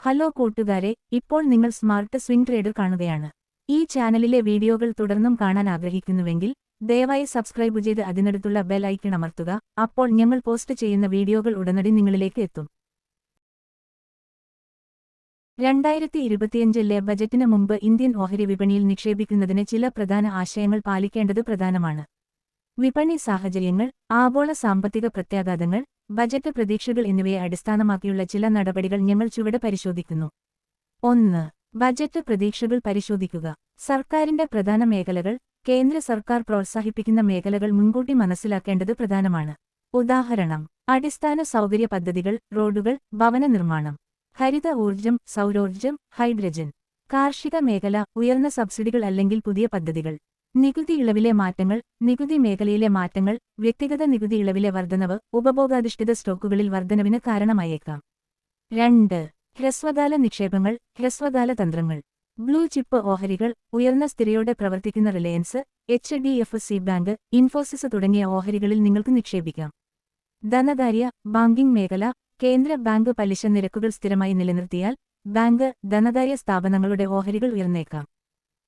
Hello കൂട്ടുകാരെ, ഇപ്പോൾ നിങ്ങൾ സ്മാർട്ട് സ്വിംഗ് ട്രേഡർ കാണുകയാണ്. ഈ ചാനലിലെ വീഡിയോകൾ തുടർന്നും കാണാൻ ആഗ്രഹിക്കുന്നുവെങ്കിൽ ദയവായി സബ്സ്ക്രൈബ് ചെയ്ത് അതിനടുത്തുള്ള ബെൽ ഐക്കൺ അമർത്തുക. അപ്പോൾ ഞങ്ങൾ പോസ്റ്റ് ചെയ്യുന്ന വീഡിയോകൾ ഉടനടി നിങ്ങളിലേക്ക് എത്തും. 2025 ബജറ്റിന് മുമ്പ് ഇന്ത്യൻ ഓഹരി വിപണിയിൽ നിക്ഷേപിക്കുന്നതിന് ചില പ്രധാന ആശയങ്ങൾ പാലിക്കേണ്ടത് പ്രധാനമാണ്. വിപണി സാഹചര്യങ്ങൾ, ആഗോള സാമ്പത്തിക പ്രത്യാഘാതങ്ങൾ, ബജറ്റ് പ്രതീക്ഷകൾ എന്നിവയെ അടിസ്ഥാനമാക്കിയുള്ള ചില നടപടികൾ ഞങ്ങൾ ചുവടെ പരിശോധിക്കുന്നു. 1. ബജറ്റ് പ്രതീക്ഷകൾ പരിശോധിക്കുക. സർക്കാരിന്റെ പ്രധാന മേഖലകൾ, കേന്ദ്ര സർക്കാർ പ്രോത്സാഹിപ്പിക്കുന്ന മേഖലകൾ മുൻകൂട്ടി മനസ്സിലാക്കേണ്ടത് പ്രധാനമാണ്. ഉദാഹരണം: അടിസ്ഥാന സൗകര്യ പദ്ധതികൾ, റോഡുകൾ, ഭവന നിർമ്മാണം. ഹരിത ഊർജ്ജം, സൗരോർജ്ജം, ഹൈഡ്രജൻ. കാർഷിക മേഖല, ഉയർന്ന സബ്സിഡികൾ അല്ലെങ്കിൽ പുതിയ പദ്ധതികൾ. നികുതി ഇളവിലെ മാറ്റങ്ങൾ, നികുതി മേഖലയിലെ മാറ്റങ്ങൾ, വ്യക്തിഗത നികുതി ഇളവിലെ വർധനവ് ഉപഭോഗാധിഷ്ഠിത സ്റ്റോക്കുകളിൽ വർധനവിന് കാരണമായേക്കാം. 2. ഹ്രസ്വകാല നിക്ഷേപങ്ങൾ, ഹ്രസ്വകാല തന്ത്രങ്ങൾ. ബ്ലൂ ചിപ്പ് ഓഹരികൾ, ഉയർന്ന സ്ഥിരയോടെ പ്രവർത്തിക്കുന്ന റിലയൻസ്, HDFC ബാങ്ക്, ഇൻഫോസിസ് തുടങ്ങിയ ഓഹരികളിൽ നിങ്ങൾക്ക് നിക്ഷേപിക്കാം. ധനകാര്യ, ബാങ്കിംഗ് മേഖല. കേന്ദ്ര ബാങ്ക് പലിശ നിരക്കുകൾ സ്ഥിരമായി നിലനിർത്തിയാൽ ബാങ്ക്, ധനകാര്യ സ്ഥാപനങ്ങളുടെ ഓഹരികൾ ഉയർന്നേക്കാം.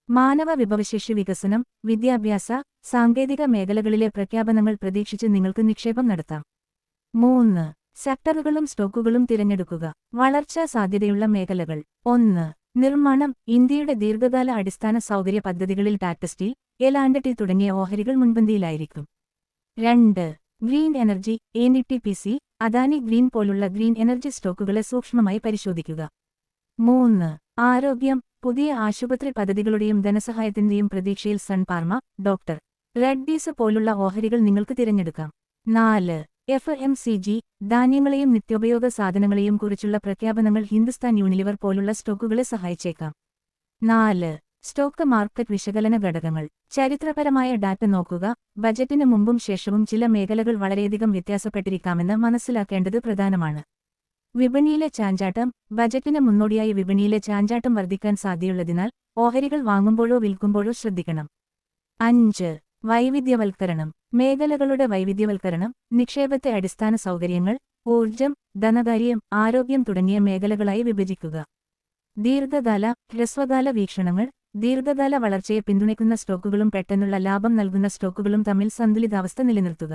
മാനവ വിഭവശേഷി വികസനം, വിദ്യാഭ്യാസ, സാങ്കേതിക മേഖലകളിലെ പ്രഖ്യാപനങ്ങൾ പ്രതീക്ഷിച്ച് നിങ്ങൾക്ക് നിക്ഷേപം നടത്താം. 3. സെക്ടറുകളും സ്റ്റോക്കുകളും തിരഞ്ഞെടുക്കുക. വളർച്ചാ സാധ്യതയുള്ള മേഖലകൾ. 1. നിർമ്മാണം. ഇന്ത്യയുടെ ദീർഘകാല അടിസ്ഥാന സൗകര്യ പദ്ധതികളിൽ ടാറ്റ സ്റ്റീൽ, എൽ&ടി തുടങ്ങിയ ഓഹരികൾ മുൻപന്തിയിലായിരിക്കും. 2. Green energy, NTPC, Adani green പോലുള്ള ഗ്രീൻ എനർജി സ്റ്റോക്കുകളെ സൂക്ഷ്മമായി പരിശോധിക്കുക. 3. ആരോഗ്യം. പുതിയ ആശുപത്രി പദ്ധതികളുടെയും ധനസഹായത്തിന്റെയും പ്രതീക്ഷയിൽ സൺ ഫാർമ, ഡോക്ടർ റെഡ്ഡീസ് പോലുള്ള ഓഹരികൾ നിങ്ങൾക്ക് തിരഞ്ഞെടുക്കാം. 4. FMCG, ധാന്യങ്ങളെയും നിത്യോപയോഗ സാധനങ്ങളെയും കുറിച്ചുള്ള പ്രഖ്യാപനങ്ങൾ ഹിന്ദുസ്ഥാൻ യൂണിലിവർ പോലുള്ള സ്റ്റോക്കുകളെ സഹായിച്ചേക്കാം. 4. സ്റ്റോക്ക് മാർക്കറ്റ് വിശകലന ഘടകങ്ങൾ. ചരിത്രപരമായ ഡാറ്റ നോക്കുക. ബജറ്റിന് മുമ്പും ശേഷവും ചില മേഖലകൾ വളരെയധികം വ്യത്യാസപ്പെട്ടിരിക്കാമെന്ന് മനസ്സിലാക്കേണ്ടത് പ്രധാനമാണ്. വിപണിയിലെ ചാഞ്ചാട്ടം. ബജറ്റിന് മുന്നോടിയായി വിപണിയിലെ ചാഞ്ചാട്ടം വർദ്ധിക്കാൻ സാധ്യതയുള്ളതിനാൽ ഓഹരികൾ വാങ്ങുമ്പോഴോ വിൽക്കുമ്പോഴോ ശ്രദ്ധിക്കണം. 5. വൈവിധ്യവൽക്കരണം. മേഖലകളുടെ വൈവിധ്യവൽക്കരണം. നിക്ഷേപത്തെ അടിസ്ഥാന സൗകര്യങ്ങൾ, ഊർജ്ജം, ധനകാര്യം, ആരോഗ്യം തുടങ്ങിയ മേഖലകളായി വിഭജിക്കുക. ദീർഘകാല, ഹ്രസ്വകാല വീക്ഷണങ്ങൾ. ദീർഘകാല വളർച്ചയെ പിന്തുണയ്ക്കുന്ന സ്റ്റോക്കുകളും പെട്ടെന്നുള്ള ലാഭം നൽകുന്ന സ്റ്റോക്കുകളും തമ്മിൽ സന്തുലിതാവസ്ഥ നിലനിർത്തുക.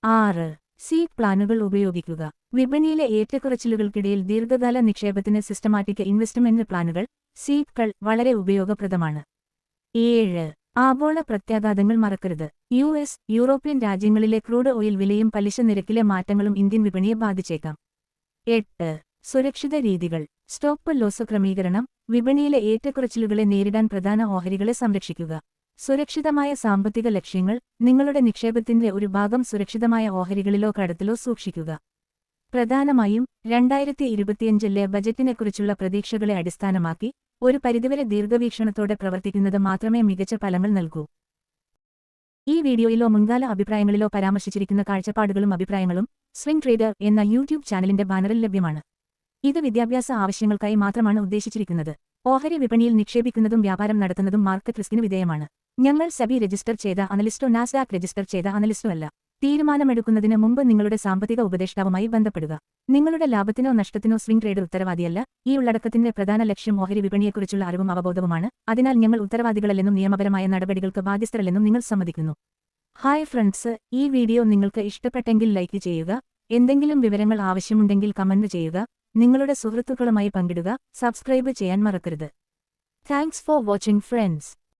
6. സീഡ് പ്ലാനുകൾ ഉപയോഗിക്കുക. വിപണിയിലെ ഏറ്റക്കുറച്ചിലുകൾക്കിടയിൽ ദീർഘകാല നിക്ഷേപത്തിന് സിസ്റ്റമാറ്റിക് ഇൻവെസ്റ്റ്മെന്റ് പ്ലാനുകൾ, സീഡ്കൾ വളരെ ഉപയോഗപ്രദമാണ്. 7. ആഗോള പ്രത്യാഘാതങ്ങൾ മറക്കരുത്. US, യൂറോപ്യൻ രാജ്യങ്ങളിലെ ക്രൂഡ് ഓയിൽ വിലയും പലിശ നിരക്കിലെ മാറ്റങ്ങളും ഇന്ത്യൻ വിപണിയെ ബാധിച്ചേക്കാം. 8. സുരക്ഷിത രീതികൾ. സ്റ്റോപ്പ് ലോസ് ക്രമീകരണം. വിപണിയിലെ ഏറ്റക്കുറച്ചിലുകളെ നേരിടാൻ പ്രധാന ഓഹരികളെ സംരക്ഷിക്കുക. സുരക്ഷിതമായ സാമ്പത്തിക ലക്ഷ്യങ്ങൾ. നിങ്ങളുടെ നിക്ഷേപത്തിന്റെ ഒരു ഭാഗം സുരക്ഷിതമായ ഓഹരികളിലോ കടത്തിലോ സൂക്ഷിക്കുക. പ്രധാനമായും 2025 ബജറ്റിനെക്കുറിച്ചുള്ള പ്രതീക്ഷകളെ അടിസ്ഥാനമാക്കി ഒരു പരിധിവരെ ദീർഘവീക്ഷണത്തോടെ പ്രവർത്തിക്കുന്നത് മാത്രമേ മികച്ച ഫലങ്ങൾ നൽകൂ. ഈ വീഡിയോയിലോ മുൻകാല അഭിപ്രായങ്ങളിലോ പരാമർശിച്ചിരിക്കുന്ന കാഴ്ചപ്പാടുകളും അഭിപ്രായങ്ങളും സ്വിംഗ് ട്രേഡർ എന്ന യൂട്യൂബ് ചാനലിന്റെ ബാനറിൽ ലഭ്യമാണ്. ഇത് വിദ്യാഭ്യാസ ആവശ്യങ്ങൾക്കായി മാത്രമാണ് ഉദ്ദേശിച്ചിരിക്കുന്നത്. ഓഹരി വിപണിയിൽ നിക്ഷേപിക്കുന്നതും വ്യാപാരം നടത്തുന്നതും മാർക്കറ്റ് റിസ്കിന് വിധേയമാണ്. ഞങ്ങൾ സെബി രജിസ്റ്റർ ചെയ്ത അനലിസ്റ്റോ നാസ്ഡാക്ക് രജിസ്റ്റർ ചെയ്ത അനലിസ്റ്റോ അല്ല. തീരുമാനമെടുക്കുന്നതിന് മുമ്പ് നിങ്ങളുടെ സാമ്പത്തിക ഉപദേഷ്ടാവുമായി ബന്ധപ്പെടുക. നിങ്ങളുടെ ലാഭത്തിനോ നഷ്ടത്തിനോ സ്വിംഗ് ട്രേഡർ ഉത്തരവാദിയല്ല. ഈ ഉള്ളടക്കത്തിന്റെ പ്രധാന ലക്ഷ്യം ഓഹരി വിപണിയെക്കുറിച്ചുള്ള അറിവും അവബോധവുമാണ്. അതിനാൽ ഞങ്ങൾ ഉത്തരവാദികളല്ലെന്നും നിയമപരമായ നടപടികൾക്ക് ബാധ്യസ്ഥരല്ലെന്നും നിങ്ങൾ സമ്മതിക്കുന്നു. ഹായ് ഫ്രണ്ട്സ്, ഈ വീഡിയോ നിങ്ങൾക്ക് ഇഷ്ടപ്പെട്ടെങ്കിൽ ലൈക്ക് ചെയ്യുക. എന്തെങ്കിലും വിവരങ്ങൾ ആവശ്യമുണ്ടെങ്കിൽ കമന്റ് ചെയ്യുക. നിങ്ങളുടെ സുഹൃത്തുക്കളുമായി പങ്കിടുക. സബ്സ്ക്രൈബ് ചെയ്യാൻ മറക്കരുത്. Thanks for watching friends.